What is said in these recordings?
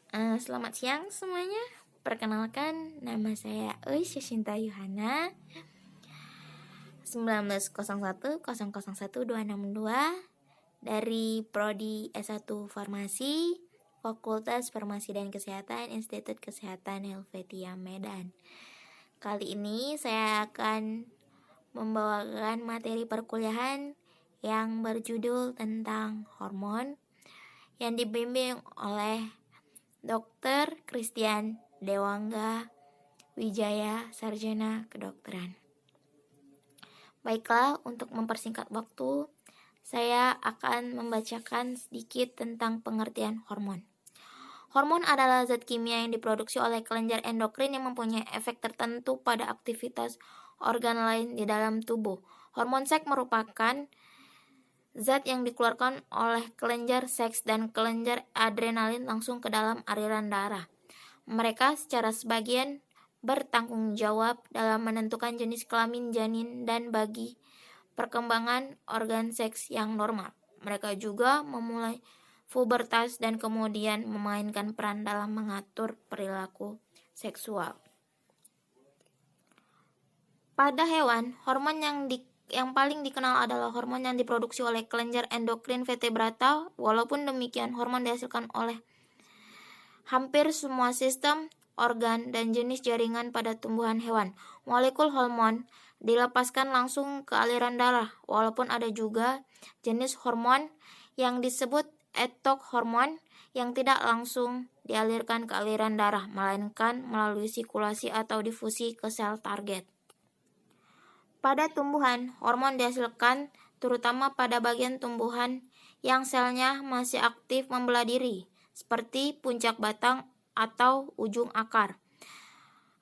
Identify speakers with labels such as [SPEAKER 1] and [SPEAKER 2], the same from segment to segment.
[SPEAKER 1] Selamat siang semuanya. Perkenalkan, nama saya Oisya Shinta Yuhana, 1901001262 dari Prodi S1 Farmasi, Fakultas Farmasi dan Kesehatan, Institut Kesehatan Helvetia Medan. Kali ini saya akan membawakan materi perkuliahan yang berjudul tentang hormon yang dibimbing oleh Dr. Christian Dewangga Wijaya, Sarjana Kedokteran. Baiklah, untuk mempersingkat waktu, saya akan membacakan sedikit tentang pengertian hormon. Hormon adalah zat kimia yang diproduksi oleh kelenjar endokrin yang mempunyai efek tertentu pada aktivitas organ lain di dalam tubuh. Hormon seks merupakan zat yang dikeluarkan oleh kelenjar seks dan kelenjar adrenalin langsung ke dalam aliran darah. Mereka secara sebagian bertanggung jawab dalam menentukan jenis kelamin janin dan bagi perkembangan organ seks yang normal. Mereka juga memulai pubertas dan kemudian memainkan peran dalam mengatur perilaku seksual. Pada hewan, hormon yang paling dikenal adalah hormon yang diproduksi oleh kelenjar endokrin vertebrata. Walaupun demikian, hormon dihasilkan oleh hampir semua sistem, organ, dan jenis jaringan pada tumbuhan hewan. Molekul hormon dilepaskan langsung ke aliran darah, walaupun ada juga jenis hormon yang disebut ectok hormon yang tidak langsung dialirkan ke aliran darah, melainkan melalui sirkulasi atau difusi ke sel target. Pada tumbuhan, hormon dihasilkan terutama pada bagian tumbuhan yang selnya masih aktif membelah diri, seperti puncak batang atau ujung akar,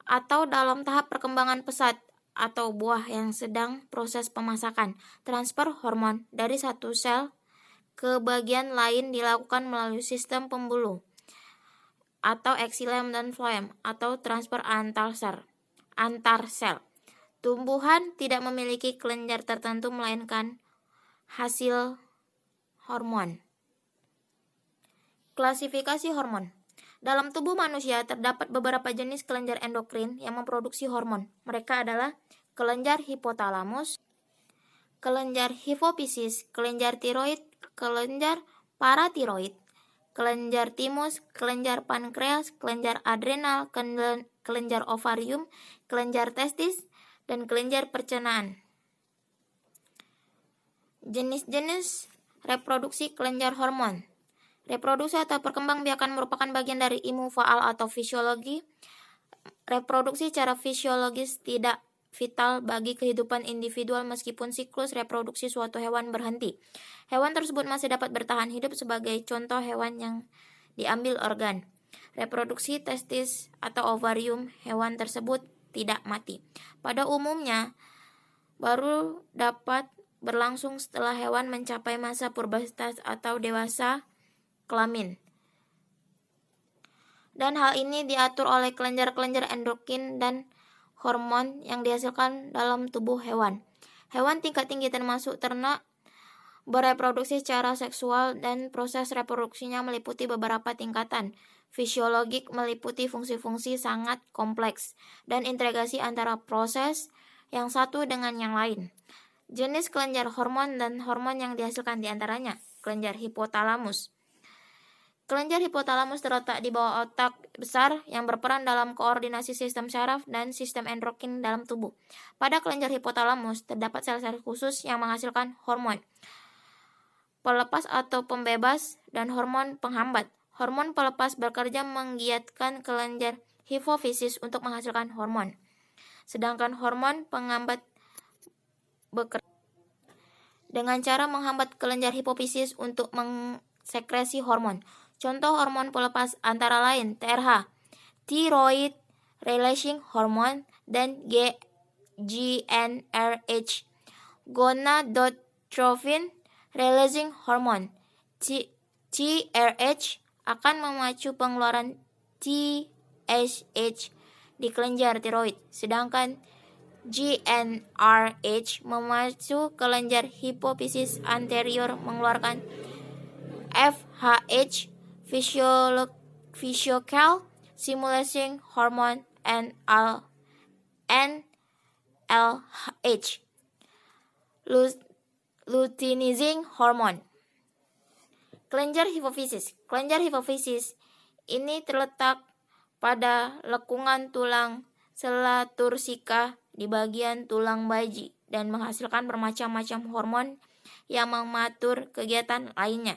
[SPEAKER 1] atau dalam tahap perkembangan pesat atau buah yang sedang proses pemasakan. Transfer hormon dari satu sel ke bagian lain dilakukan melalui sistem pembuluh atau xilem dan floem atau transfer antar sel. Tumbuhan tidak memiliki kelenjar tertentu melainkan hasil hormon. Klasifikasi hormon. Dalam tubuh manusia terdapat beberapa jenis kelenjar endokrin yang memproduksi hormon. Mereka adalah kelenjar hipotalamus, kelenjar hipofisis, kelenjar tiroid, kelenjar paratiroid, kelenjar timus, kelenjar pankreas, kelenjar adrenal, kelenjar ovarium, kelenjar testis, dan kelenjar pencernaan. Jenis-jenis reproduksi kelenjar hormon. Reproduksi atau perkembangbiakan merupakan bagian dari ilmu faal atau fisiologi. Reproduksi secara fisiologis tidak vital bagi kehidupan individual meskipun siklus reproduksi suatu hewan berhenti. Hewan tersebut masih dapat bertahan hidup, sebagai contoh hewan yang diambil organ reproduksi testis atau ovarium hewan tersebut tidak mati. Pada umumnya, baru dapat berlangsung setelah hewan mencapai masa pubertas atau dewasa kelamin. Dan hal ini diatur oleh kelenjar-kelenjar endokrin dan hormon yang dihasilkan dalam tubuh hewan. Hewan tingkat tinggi termasuk ternak bereproduksi secara seksual dan proses reproduksinya meliputi beberapa tingkatan. Fisiologik meliputi fungsi-fungsi sangat kompleks dan integrasi antara proses yang satu dengan yang lain. Jenis kelenjar hormon dan hormon yang dihasilkan diantaranya kelenjar hipotalamus. Kelenjar hipotalamus terletak di bawah otak besar yang berperan dalam koordinasi sistem saraf dan sistem endokrin dalam tubuh. Pada kelenjar hipotalamus terdapat sel-sel khusus yang menghasilkan hormon pelepas atau pembebas dan hormon penghambat. Hormon pelepas bekerja menggiatkan kelenjar hipofisis untuk menghasilkan hormon, sedangkan hormon penghambat bekerja dengan cara menghambat kelenjar hipofisis untuk mensekresi hormon. Contoh hormon pelepas antara lain TRH, thyroid releasing hormone, dan GnRH, gonadotropin releasing hormone. TRH akan memacu pengeluaran TSH di kelenjar tiroid, sedangkan GnRH memacu kelenjar hipofisis anterior mengeluarkan FHH. physical stimulating hormone NLH, luteinizing hormone. Kelenjar hipofisis. Kelenjar hipofisis ini terletak pada lekungan tulang sela tursika di bagian tulang baji dan menghasilkan bermacam-macam hormon yang mengatur kegiatan lainnya.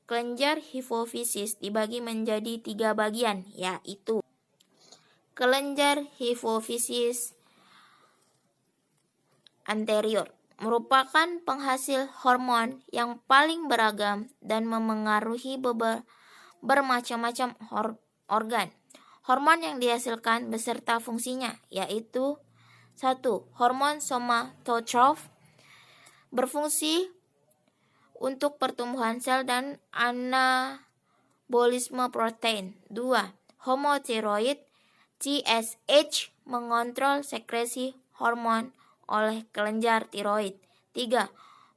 [SPEAKER 1] Kelenjar hipofisis dibagi menjadi 3 bagian, yaitu kelenjar hipofisis anterior, merupakan penghasil hormon yang paling beragam dan memengaruhi bermacam-macam organ. Hormon yang dihasilkan beserta fungsinya, yaitu 1. Hormon somatotroph, berfungsi untuk pertumbuhan sel dan anabolisme protein. 2. Homotiroid, TSH, mengontrol sekresi hormon oleh kelenjar tiroid. 3.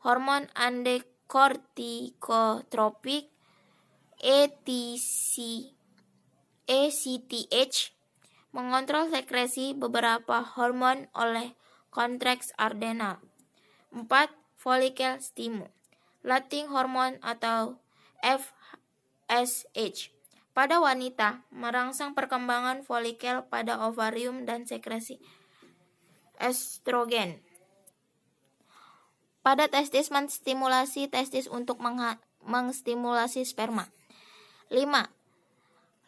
[SPEAKER 1] Hormon antikortikotropik, ACTH, mengontrol sekresi beberapa hormon oleh korteks adrenal. 4. Follicle stimulating hormone atau FSH, pada wanita merangsang perkembangan folikel pada ovarium dan sekresi estrogen. Pada testis, menstimulasi testis untuk mengstimulasi sperma. 5.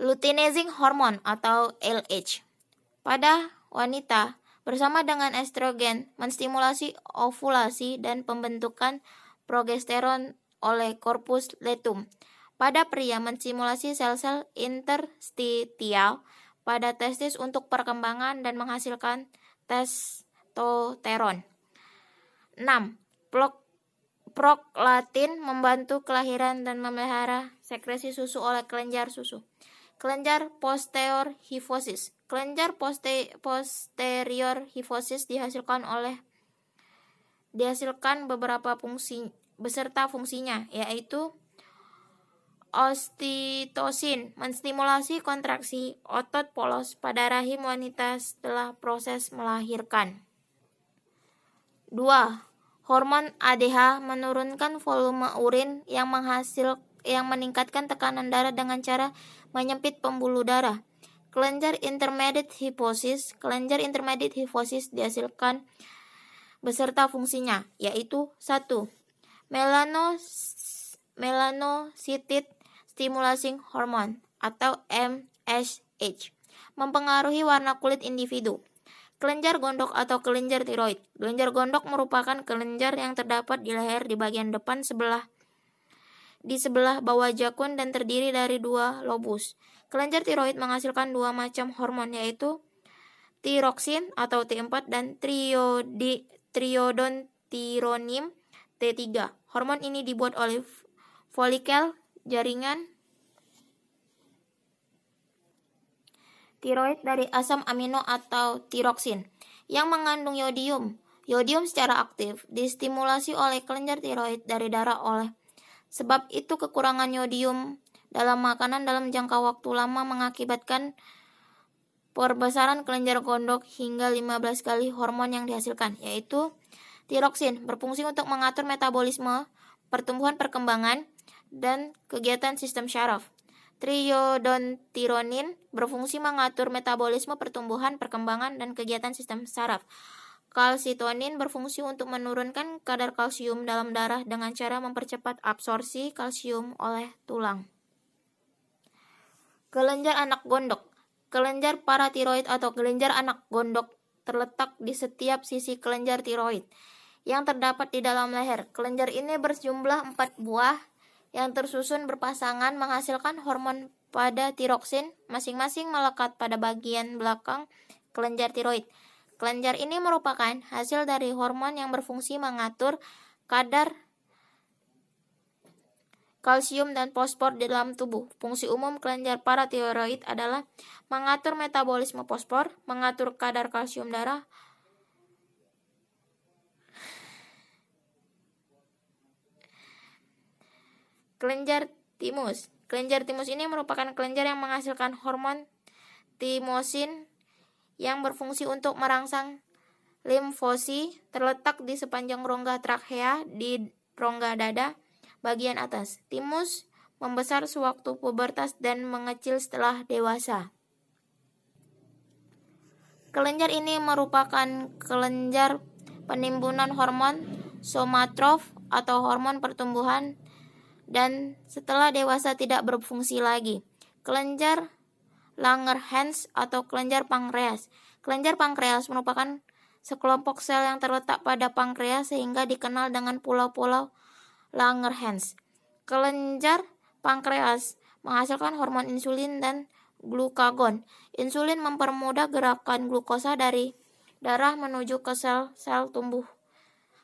[SPEAKER 1] Luteinizing hormone atau LH, pada wanita bersama dengan estrogen menstimulasi ovulasi dan pembentukan progesteron oleh corpus luteum. Pada pria, menstimulasi sel-sel interstitial pada testis untuk perkembangan dan menghasilkan testosteron. 6. Prolaktin membantu kelahiran dan memelihara sekresi susu oleh kelenjar susu. Kelenjar posterior hipofisis. Kelenjar posterior hipofisis dihasilkan beberapa fungsi beserta fungsinya, yaitu oksitosin, menstimulasi kontraksi otot polos pada rahim wanita setelah proses melahirkan. 2. Hormon ADH, menurunkan volume urin yang meningkatkan tekanan darah dengan cara menyempit pembuluh darah. Kelenjar intermediate hipofisis. Kelenjar intermediate hipofisis dihasilkan beserta fungsinya, yaitu 1. Melanocyte stimulating hormone atau MSH, mempengaruhi warna kulit individu. Kelenjar gondok atau kelenjar tiroid. Kelenjar gondok merupakan kelenjar yang terdapat di leher di bagian depan di sebelah bawah jakun dan terdiri dari 2 lobus. Kelenjar tiroid menghasilkan 2 macam hormon, yaitu tiroksin atau T4 dan triiodontironin T3. Hormon ini dibuat oleh folikel jaringan tiroid dari asam amino atau tiroksin yang mengandung yodium. Yodium secara aktif distimulasi oleh kelenjar tiroid dari darah sebab itu kekurangan yodium dalam makanan dalam jangka waktu lama mengakibatkan perbesaran kelenjar gondok hingga 15 kali hormon yang dihasilkan, yaitu tiroksin, berfungsi untuk mengatur metabolisme, pertumbuhan perkembangan, dan kegiatan sistem syaraf. Triiodontironin berfungsi mengatur metabolisme, pertumbuhan, perkembangan, dan kegiatan sistem saraf. Kalsitonin berfungsi untuk menurunkan kadar kalsium dalam darah dengan cara mempercepat absorpsi kalsium oleh tulang. Kelenjar anak gondok. Kelenjar paratiroid atau kelenjar anak gondok terletak di setiap sisi kelenjar tiroid yang terdapat di dalam leher. Kelenjar ini berjumlah 4 buah yang tersusun berpasangan menghasilkan hormon pada tiroksin, masing-masing melekat pada bagian belakang kelenjar tiroid. Kelenjar ini merupakan hasil dari hormon yang berfungsi mengatur kadar kalsium dan fosfor di dalam tubuh. Fungsi umum kelenjar paratiroid adalah mengatur metabolisme fosfor, mengatur kadar kalsium darah, kelenjar timus. Kelenjar timus ini merupakan kelenjar yang menghasilkan hormon timosin yang berfungsi untuk merangsang limfosi, terletak di sepanjang rongga trakea di rongga dada bagian atas. Timus membesar sewaktu pubertas dan mengecil setelah dewasa. Kelenjar ini merupakan kelenjar penimbunan hormon somatrof atau hormon pertumbuhan dan setelah dewasa tidak berfungsi lagi. Kelenjar Langerhans atau kelenjar pankreas. Kelenjar pankreas merupakan sekelompok sel yang terletak pada pankreas sehingga dikenal dengan pulau-pulau Langerhans. Kelenjar pankreas menghasilkan hormon insulin dan glukagon. Insulin mempermudah gerakan glukosa dari darah menuju ke sel-sel tumbuh.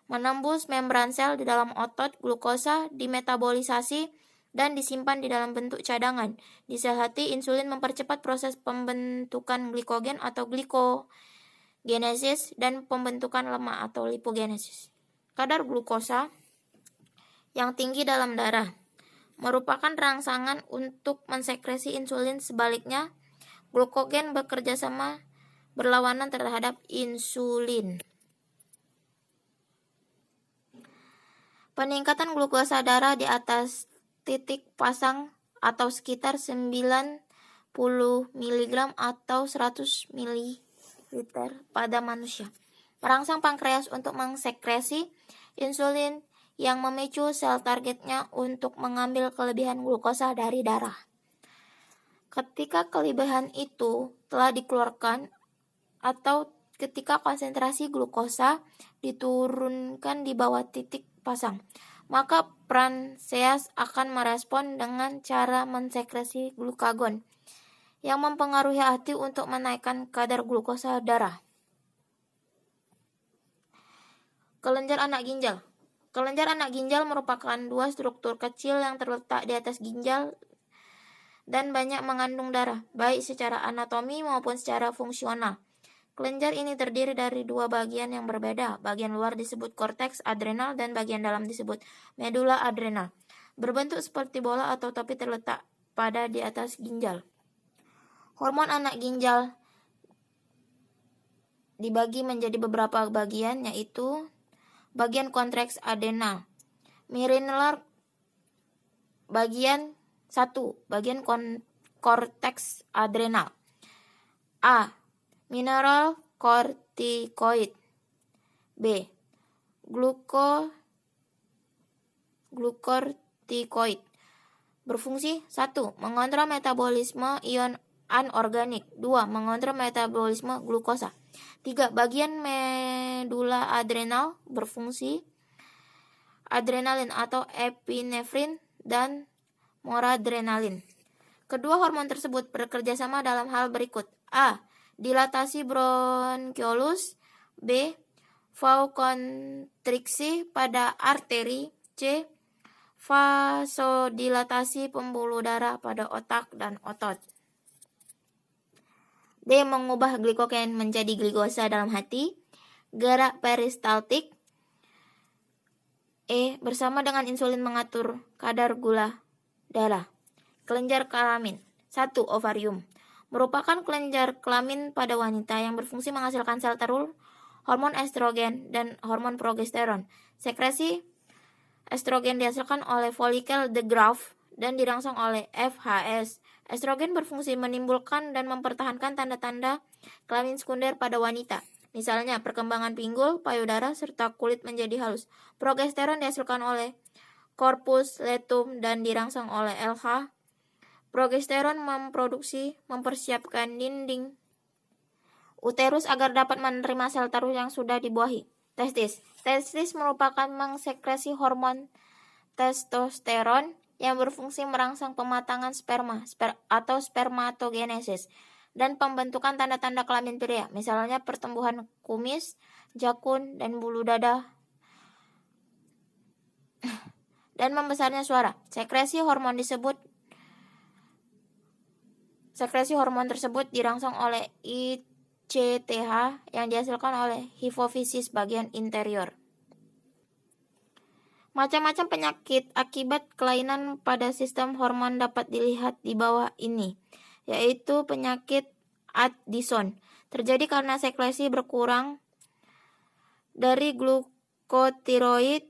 [SPEAKER 1] Menembus membran sel di dalam otot, glukosa dimetabolisasi dan disimpan di dalam bentuk cadangan. Di sel hati, insulin mempercepat proses pembentukan glikogen atau glikogenesis dan pembentukan lemak atau lipogenesis. Kadar glukosa yang tinggi dalam darah merupakan rangsangan untuk mensekresi insulin. Sebaliknya, glukogen bekerja sama berlawanan terhadap insulin. Peningkatan glukosa darah di atas titik pasang atau sekitar 90 mg atau 100 ml pada manusia merangsang pankreas untuk mensekresi insulin yang memicu sel targetnya untuk mengambil kelebihan glukosa dari darah. Ketika kelebihan itu telah dikeluarkan atau ketika konsentrasi glukosa diturunkan di bawah titik pasang, maka pankreas akan merespon dengan cara mensekresi glukagon yang mempengaruhi hati untuk menaikkan kadar glukosa darah. Kelenjar anak ginjal. Kelenjar anak ginjal merupakan dua struktur kecil yang terletak di atas ginjal dan banyak mengandung darah, baik secara anatomi maupun secara fungsional. Kelenjar ini terdiri dari dua bagian yang berbeda. Bagian luar disebut korteks adrenal dan bagian dalam disebut medula adrenal. Berbentuk seperti bola atau topi terletak pada di atas ginjal. Hormon anak ginjal dibagi menjadi beberapa bagian, yaitu bagian korteks adrenal, mineral bagian 1, bagian korteks adrenal. A. Mineral kortikoid. B. Glukortikoid. Berfungsi 1. Mengontrol metabolisme ion anorganik. 2. Mengontrol metabolisme glukosa. 3. Bagian medula adrenal berfungsi adrenalin atau epinefrin dan noradrenalin. Kedua hormon tersebut bekerja sama dalam hal berikut. A. Dilatasi bronkiolus. B. Vasokonstriksi pada arteri. C. Vasodilatasi pembuluh darah pada otak dan otot. D. Mengubah glikogen menjadi glikosa dalam hati. Gerak peristaltik. E. Bersama dengan insulin mengatur kadar gula darah. Kelenjar kelamin. 1. Ovarium. Merupakan kelenjar kelamin pada wanita yang berfungsi menghasilkan sel telur, hormon estrogen, dan hormon progesteron. Sekresi estrogen dihasilkan oleh folikel de Graaff dan dirangsang oleh FHS. Estrogen berfungsi menimbulkan dan mempertahankan tanda-tanda kelamin sekunder pada wanita. Misalnya, perkembangan pinggul, payudara, serta kulit menjadi halus. Progesteron dihasilkan oleh corpus luteum dan dirangsang oleh LH. Progesteron mempersiapkan dinding uterus agar dapat menerima sel telur yang sudah dibuahi. Testis. Testis merupakan mensekresi hormon testosteron yang berfungsi merangsang pematangan sperma atau spermatogenesis dan pembentukan tanda-tanda kelamin pria, misalnya pertumbuhan kumis, jakun, dan bulu dada dan membesarnya suara. Sekresi hormon tersebut dirangsang oleh ICTH yang dihasilkan oleh hipofisis bagian interior. Macam-macam penyakit akibat kelainan pada sistem hormon dapat dilihat di bawah ini, yaitu penyakit Addison. Terjadi karena sekresi berkurang dari glukotiroid.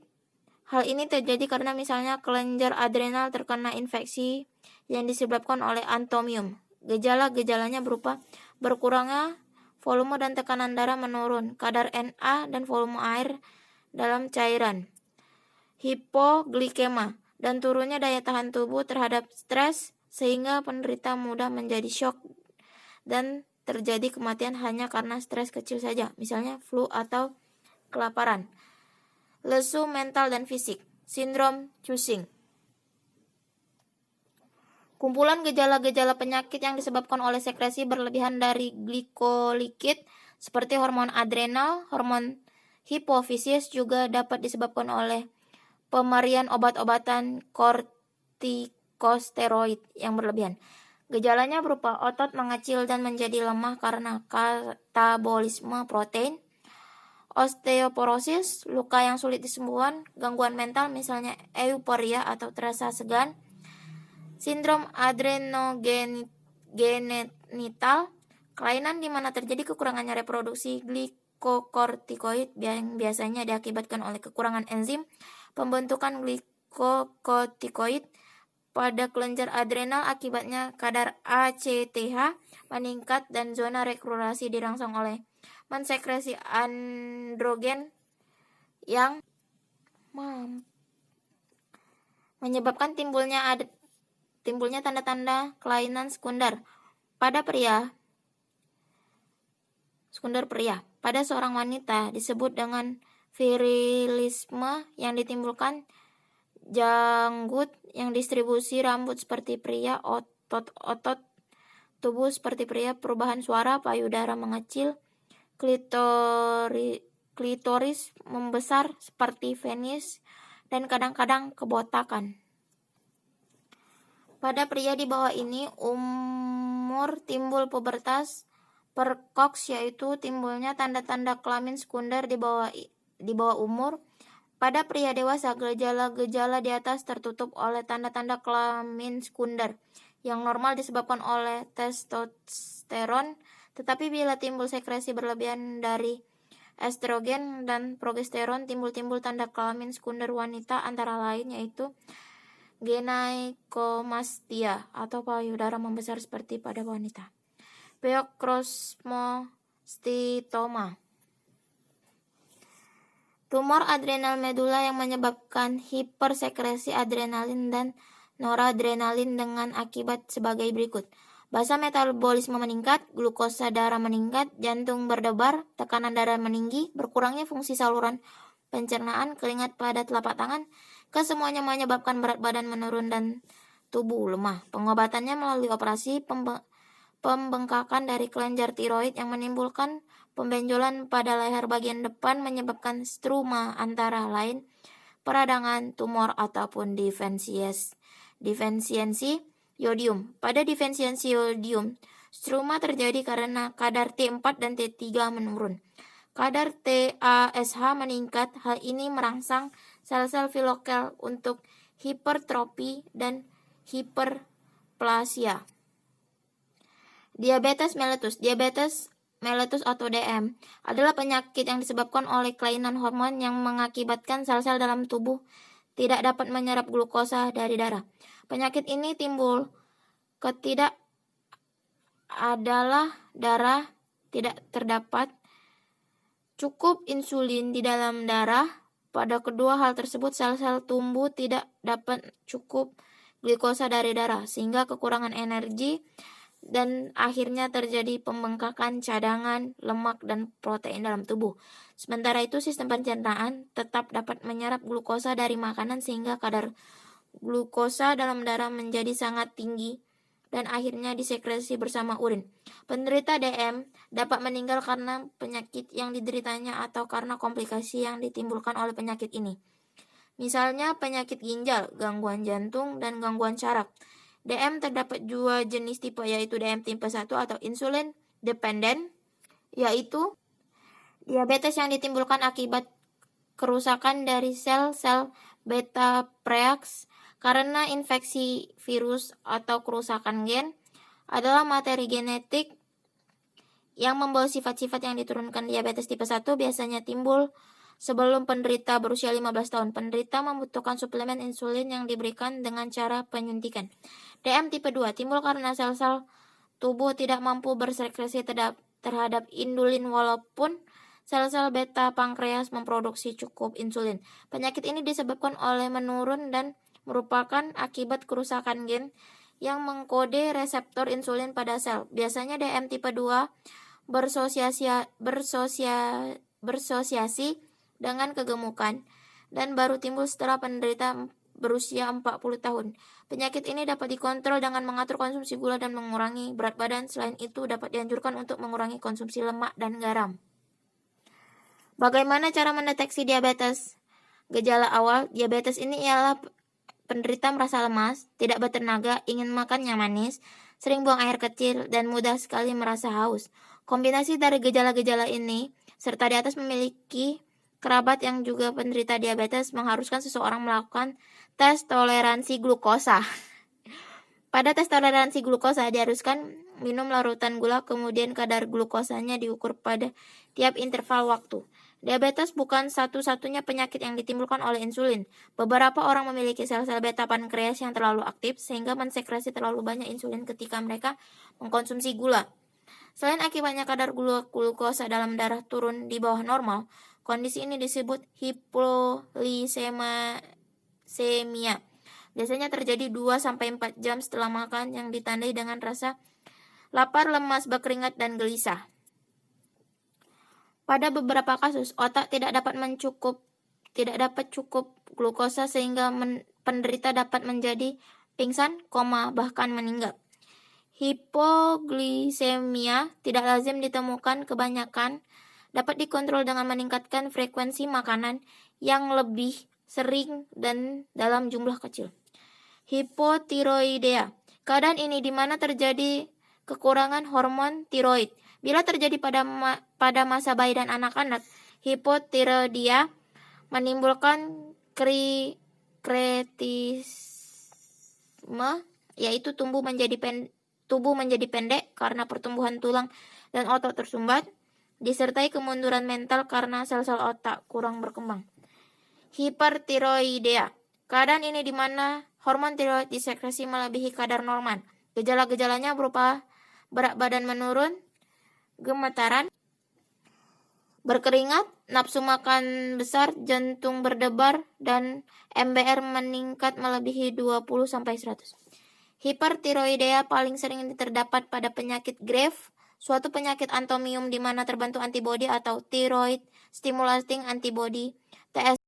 [SPEAKER 1] Hal ini terjadi karena misalnya kelenjar adrenal terkena infeksi yang disebabkan oleh antomium. Gejala-gejalanya berupa berkurangnya volume dan tekanan darah menurun, kadar Na dan volume air dalam cairan, hipoglikema, dan turunnya daya tahan tubuh terhadap stres sehingga penderita mudah menjadi shock dan terjadi kematian hanya karena stres kecil saja, misalnya flu atau kelaparan. Lesu mental dan fisik, sindrom Cushing. Kumpulan gejala-gejala penyakit yang disebabkan oleh sekresi berlebihan dari glikolikid seperti hormon adrenal, hormon hipofisis juga dapat disebabkan oleh pemberian obat-obatan kortikosteroid yang berlebihan. Gejalanya berupa otot mengecil dan menjadi lemah karena katabolisme protein, osteoporosis, luka yang sulit disembuhkan, gangguan mental misalnya euforia atau terasa segan, sindrom adrenogenital, kelainan di mana terjadi kekurangannya reproduksi glikokortikoid yang biasanya diakibatkan oleh kekurangan enzim pembentukan glikokortikoid pada kelenjar adrenal, akibatnya kadar ACTH meningkat dan zona regulasi dirangsang oleh mensekresi androgen yang menyebabkan timbulnya tanda-tanda kelainan sekunder pria. Pada seorang wanita disebut dengan virilisme yang ditimbulkan janggut yang distribusi rambut seperti pria, otot tubuh seperti pria, perubahan suara, payudara mengecil, klitoris membesar seperti penis, dan kadang-kadang kebotakan. Pada pria di bawah ini umur timbul pubertas precox, yaitu timbulnya tanda-tanda kelamin sekunder di bawah umur. Pada pria dewasa, gejala-gejala di atas tertutup oleh tanda-tanda kelamin sekunder yang normal disebabkan oleh testosteron, tetapi bila timbul sekresi berlebihan dari estrogen dan progesteron, timbul tanda kelamin sekunder wanita antara lain yaitu gynecomastia atau payudara membesar seperti pada wanita, pheochromocytoma, tumor adrenal medula yang menyebabkan hipersekresi adrenalin dan noradrenalin dengan akibat sebagai berikut: basa metabolisme meningkat, glukosa darah meningkat, jantung berdebar, tekanan darah meninggi, berkurangnya fungsi saluran pencernaan, keringat pada telapak tangan, kesemuanya menyebabkan berat badan menurun dan tubuh lemah. Pengobatannya melalui operasi pembengkakan dari kelenjar tiroid yang menimbulkan pembenjolan pada leher bagian depan, menyebabkan struma, antara lain peradangan, tumor, ataupun defisiensi yodium. Pada defisiensi yodium, struma terjadi karena kadar T4 dan T3 menurun. Kadar TASH meningkat. Hal ini merangsang sel-sel filokel untuk hipertrofi dan hiperplasia. Diabetes mellitus atau DM adalah penyakit yang disebabkan oleh kelainan hormon yang mengakibatkan sel-sel dalam tubuh tidak dapat menyerap glukosa dari darah. Penyakit ini timbul darah tidak terdapat cukup insulin di dalam darah. Pada kedua hal tersebut, sel-sel tubuh tidak dapat cukup glukosa dari darah, sehingga kekurangan energi dan akhirnya terjadi pembengkakan cadangan lemak dan protein dalam tubuh. Sementara itu, sistem pencernaan tetap dapat menyerap glukosa dari makanan sehingga kadar glukosa dalam darah menjadi sangat tinggi dan akhirnya disekresi bersama urin. Penderita DM dapat meninggal karena penyakit yang dideritanya atau karena komplikasi yang ditimbulkan oleh penyakit ini. Misalnya penyakit ginjal, gangguan jantung, dan gangguan saraf. DM terdapat dua jenis tipe, yaitu DM tipe 1 atau insulin dependent, yaitu diabetes yang ditimbulkan akibat kerusakan dari sel-sel beta preax karena infeksi virus atau kerusakan gen adalah materi genetik yang membawa sifat-sifat yang diturunkan. Diabetes tipe 1 biasanya timbul sebelum penderita berusia 15 tahun. Penderita membutuhkan suplemen insulin yang diberikan dengan cara penyuntikan. DM tipe 2 timbul karena sel-sel tubuh tidak mampu bersekresi terhadap insulin walaupun sel-sel beta pankreas memproduksi cukup insulin. Penyakit ini disebabkan oleh menurun dan merupakan akibat kerusakan gen yang mengkode reseptor insulin pada sel. Biasanya DM tipe 2 bersosiasi dengan kegemukan dan baru timbul setelah penderita berusia 40 tahun. Penyakit ini dapat dikontrol dengan mengatur konsumsi gula dan mengurangi berat badan. Selain itu, dapat dianjurkan untuk mengurangi konsumsi lemak dan garam. Bagaimana cara mendeteksi diabetes? Gejala awal diabetes ini ialah penderita merasa lemas, tidak bertenaga, ingin makan yang manis, sering buang air kecil, dan mudah sekali merasa haus. Kombinasi dari gejala-gejala ini, serta di atas memiliki kerabat yang juga penderita diabetes, mengharuskan seseorang melakukan tes toleransi glukosa. Pada tes toleransi glukosa diharuskan minum larutan gula, kemudian kadar glukosanya diukur pada tiap interval waktu. Diabetes bukan satu-satunya penyakit yang ditimbulkan oleh insulin. Beberapa orang memiliki sel-sel beta pankreas yang terlalu aktif sehingga mensekresi terlalu banyak insulin ketika mereka mengkonsumsi gula. Selain akibatnya kadar glukosa dalam darah turun di bawah normal, kondisi ini disebut hipolisemia. Biasanya terjadi 2-4 jam setelah makan yang ditandai dengan rasa lapar, lemas, berkeringat, dan gelisah. Pada beberapa kasus, otak tidak dapat cukup glukosa sehingga penderita dapat menjadi pingsan, koma, bahkan meninggal. Hipoglisemia tidak lazim ditemukan, kebanyakan dapat dikontrol dengan meningkatkan frekuensi makanan yang lebih sering dan dalam jumlah kecil. Hipotiroidea. Keadaan ini di mana terjadi kekurangan hormon tiroid. Bila terjadi pada masa bayi dan anak-anak, hipotiroidea menimbulkan kretisme, yaitu tubuh menjadi pendek karena pertumbuhan tulang dan otot tersumbat, disertai kemunduran mental karena sel-sel otak kurang berkembang. Hipertiroidea. Keadaan ini di mana hormon tiroid disekresi melebihi kadar normal. Gejala-gejalanya berupa berat badan menurun, gemetaran, berkeringat, nafsu makan besar, jantung berdebar, dan MBR meningkat melebihi 20-100. Hipertiroidea paling sering terdapat pada penyakit Graves, suatu penyakit autoimun di mana terbentuk antibodi atau thyroid stimulating antibody TS